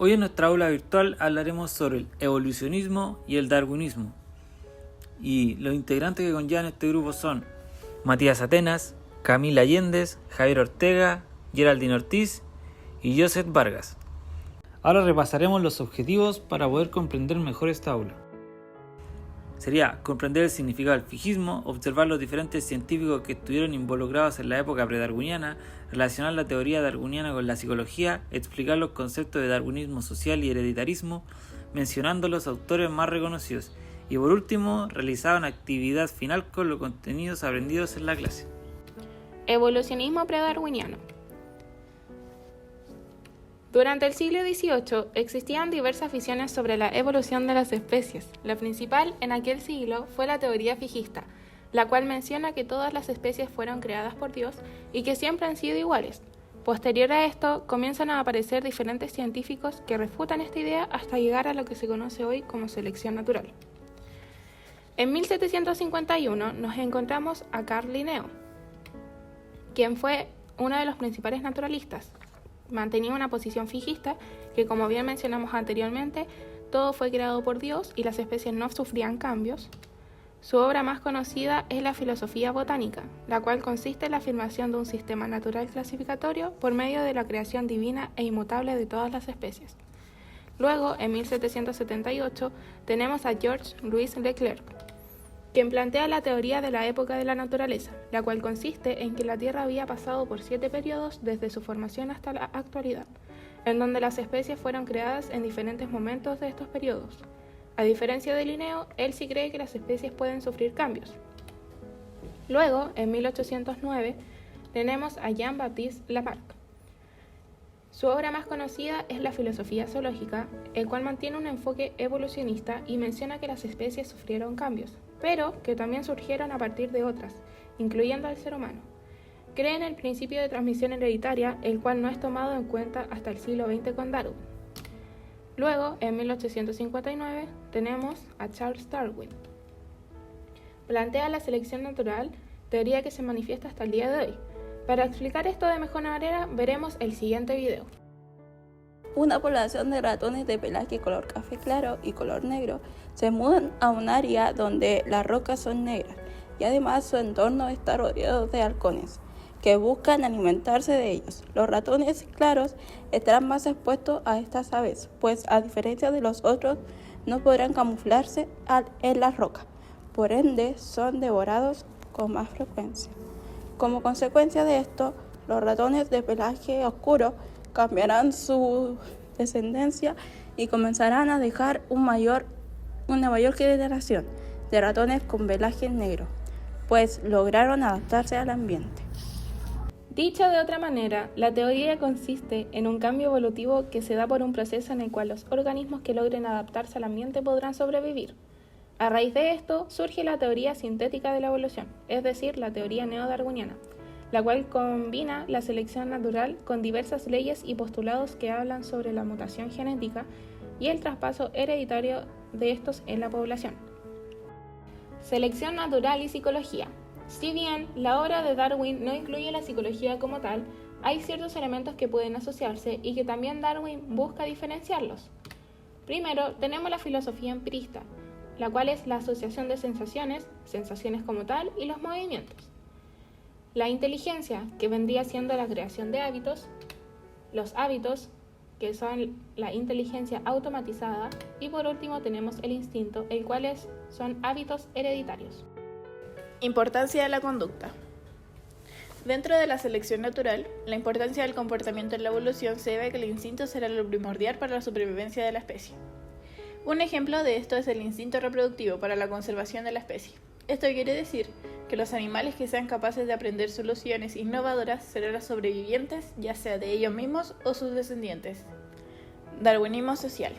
Hoy en nuestra aula virtual hablaremos sobre el evolucionismo y el darwinismo. Y los integrantes que conllevan este grupo son Matías Atenas, Camila Allendez, Javier Ortega, Geraldine Ortiz y Joseph Vargas. Ahora repasaremos los objetivos para poder comprender mejor esta aula. Sería comprender el significado del fijismo, observar los diferentes científicos que estuvieron involucrados en la época predarwiniana, relacionar la teoría darwiniana con la psicología, explicar los conceptos de darwinismo social y hereditarismo, mencionando los autores más reconocidos, y por último, realizar una actividad final con los contenidos aprendidos en la clase. Evolucionismo predarwiniano. Durante el siglo XVIII existían diversas visiones sobre la evolución de las especies. La principal en aquel siglo fue la teoría fijista, la cual menciona que todas las especies fueron creadas por Dios y que siempre han sido iguales. Posterior a esto, comienzan a aparecer diferentes científicos que refutan esta idea hasta llegar a lo que se conoce hoy como selección natural. En 1751 nos encontramos a Carl Linneo, quien fue uno de los principales naturalistas. Mantenía una posición fijista que, como bien mencionamos anteriormente, todo fue creado por Dios y las especies no sufrían cambios. Su obra más conocida es la Filosofía Botánica, la cual consiste en la afirmación de un sistema natural clasificatorio por medio de la creación divina e inmutable de todas las especies. Luego, en 1778, tenemos a Georges Louis Leclerc, quien plantea la teoría de la época de la naturaleza, la cual consiste en que la Tierra había pasado por 7 periodos desde su formación hasta la actualidad, en donde las especies fueron creadas en diferentes momentos de estos periodos. A diferencia de Linneo, él sí cree que las especies pueden sufrir cambios. Luego, en 1809, tenemos a Jean-Baptiste Lamarck. Su obra más conocida es la Filosofía Zoológica, el cual mantiene un enfoque evolucionista y menciona que las especies sufrieron cambios, pero que también surgieron a partir de otras, incluyendo al ser humano. Cree en el principio de transmisión hereditaria, el cual no es tomado en cuenta hasta el siglo XX con Darwin. Luego, en 1859, tenemos a Charles Darwin. Plantea la selección natural, teoría que se manifiesta hasta el día de hoy. Para explicar esto de mejor manera, veremos el siguiente video. Una población de ratones de pelaje color café claro y color negro se mudan a un área donde las rocas son negras y además su entorno está rodeado de halcones que buscan alimentarse de ellos. Los ratones claros estarán más expuestos a estas aves, pues a diferencia de los otros no podrán camuflarse en las rocas, por ende son devorados con más frecuencia. Como consecuencia de esto, los ratones de pelaje oscuro cambiarán su descendencia y comenzarán a dejar una mayor generación de ratones con pelaje negro, pues lograron adaptarse al ambiente. Dicho de otra manera, la teoría consiste en un cambio evolutivo que se da por un proceso en el cual los organismos que logren adaptarse al ambiente podrán sobrevivir. A raíz de esto surge la teoría sintética de la evolución, es decir, la teoría neodarwiniana, la cual combina la selección natural con diversas leyes y postulados que hablan sobre la mutación genética y el traspaso hereditario de estos en la población. Selección natural y psicología. Si bien la obra de Darwin no incluye la psicología como tal, hay ciertos elementos que pueden asociarse y que también Darwin busca diferenciarlos. Primero, tenemos la filosofía empirista, la cual es la asociación de sensaciones como tal, y los movimientos. La inteligencia, que vendría siendo la creación de hábitos, los hábitos, que son la inteligencia automatizada, y por último tenemos el instinto, el cual son hábitos hereditarios. Importancia de la conducta. Dentro de la selección natural, la importancia del comportamiento en la evolución se debe a que el instinto será lo primordial para la supervivencia de la especie. Un ejemplo de esto es el instinto reproductivo para la conservación de la especie. Esto quiere decir que los animales que sean capaces de aprender soluciones innovadoras serán los sobrevivientes, ya sea de ellos mismos o sus descendientes. Darwinismo social.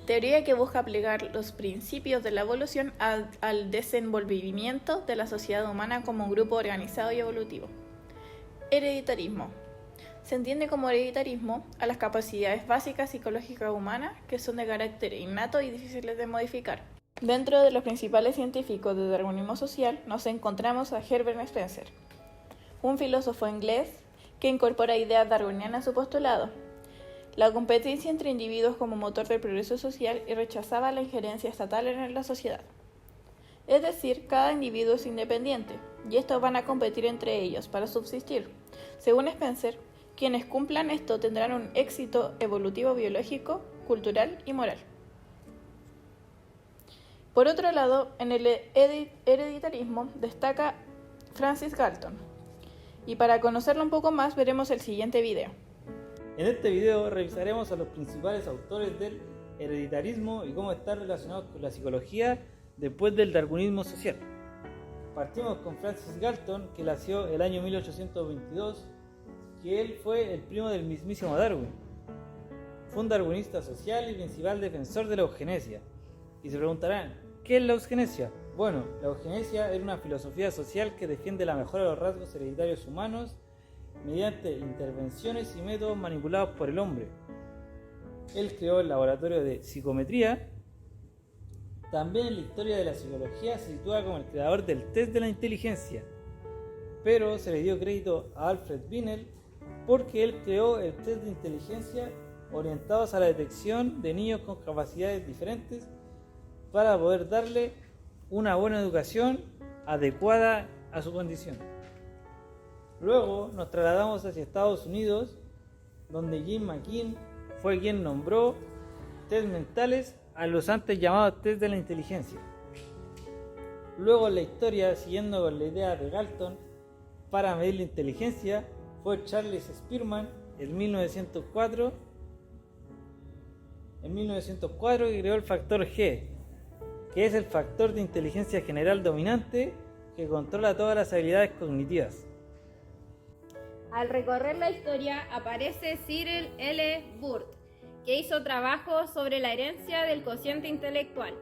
Teoría que busca aplicar los principios de la evolución al desenvolvimiento de la sociedad humana como un grupo organizado y evolutivo. Hereditarismo. Se entiende como hereditarismo a las capacidades básicas psicológicas humanas que son de carácter innato y difíciles de modificar. Dentro de los principales científicos de darwinismo social nos encontramos a Herbert Spencer, un filósofo inglés que incorpora ideas darwinianas a su postulado. la competencia entre individuos como motor del progreso social y rechazaba la injerencia estatal en la sociedad. Es decir, cada individuo es independiente, y estos van a competir entre ellos para subsistir. Según Spencer, quienes cumplan esto tendrán un éxito evolutivo biológico, cultural y moral. Por otro lado, en el hereditarismo destaca Francis Galton. Y para conocerlo un poco más, veremos el siguiente video. En este video revisaremos a los principales autores del hereditarismo y cómo están relacionados con la psicología después del darwinismo social. Partimos con Francis Galton, que nació el año 1822, que él fue el primo del mismísimo Darwin. Fue un darwinista social y principal defensor de la eugenesia. Y se preguntarán, ¿qué es la eugenesia? Bueno, la eugenesia era una filosofía social que defiende la mejora de los rasgos hereditarios humanos mediante intervenciones y métodos manipulados por el hombre. Él creó el laboratorio de psicometría. También en la historia de la psicología se sitúa como el creador del test de la inteligencia, pero se le dio crédito a Alfred Binet porque él creó el test de inteligencia orientados a la detección de niños con capacidades diferentes para poder darle una buena educación adecuada a su condición. Luego nos trasladamos hacia Estados Unidos, donde Jim McKean fue quien nombró test mentales a los antes llamados test de la inteligencia. Luego en la historia, siguiendo con la idea de Galton, para medir la inteligencia fue Charles Spearman en 1904 que creó el factor G, que es el factor de inteligencia general dominante que controla todas las habilidades cognitivas. Al recorrer la historia aparece Cyril L. Burt, que hizo trabajo sobre la herencia del cociente intelectual.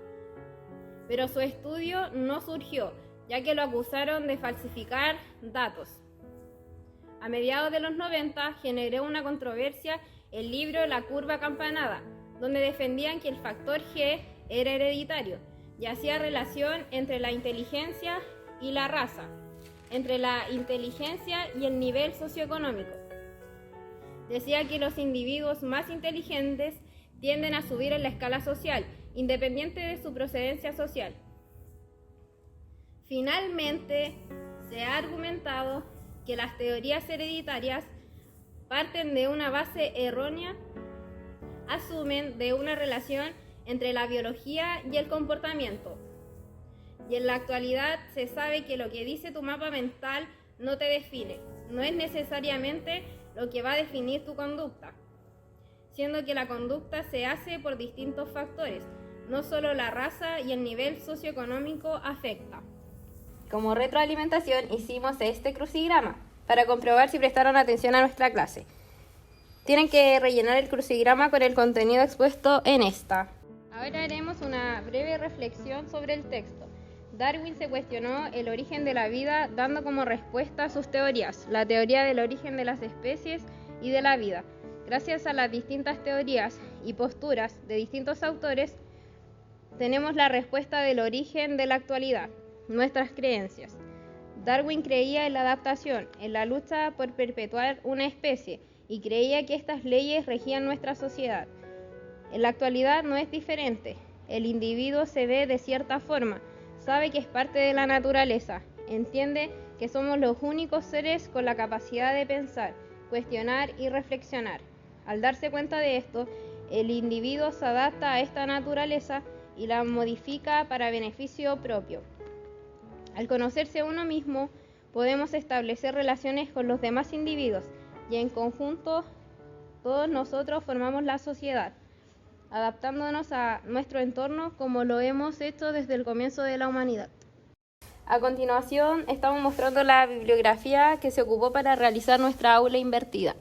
Pero su estudio no surgió, ya que lo acusaron de falsificar datos. A mediados de los 90 generó una controversia el libro La curva campanada, donde defendían que el factor G era hereditario y hacía relación entre la inteligencia y la raza, entre la inteligencia y el nivel socioeconómico. Decía que los individuos más inteligentes tienden a subir en la escala social, independiente de su procedencia social. Finalmente, se ha argumentado que las teorías hereditarias parten de una base errónea, asumen de una relación entre la biología y el comportamiento. Y en la actualidad se sabe que lo que dice tu mapa mental no te define, no es necesariamente lo que va a definir tu conducta, siendo que la conducta se hace por distintos factores, no solo la raza y el nivel socioeconómico afecta. Como retroalimentación hicimos este crucigrama para comprobar si prestaron atención a nuestra clase. Tienen que rellenar el crucigrama con el contenido expuesto en esta. Ahora haremos una breve reflexión sobre el texto. Darwin se cuestionó el origen de la vida dando como respuesta sus teorías, la teoría del origen de las especies y de la vida. Gracias a las distintas teorías y posturas de distintos autores, tenemos la respuesta del origen de la actualidad, nuestras creencias. Darwin creía en la adaptación, en la lucha por perpetuar una especie, y creía que estas leyes regían nuestra sociedad. En la actualidad no es diferente. El individuo se ve de cierta forma, sabe que es parte de la naturaleza, entiende que somos los únicos seres con la capacidad de pensar, cuestionar y reflexionar. Al darse cuenta de esto, el individuo se adapta a esta naturaleza y la modifica para beneficio propio. Al conocerse a uno mismo, podemos establecer relaciones con los demás individuos y en conjunto todos nosotros formamos la sociedad, adaptándonos a nuestro entorno como lo hemos hecho desde el comienzo de la humanidad. A continuación, estamos mostrando la bibliografía que se ocupó para realizar nuestra aula invertida.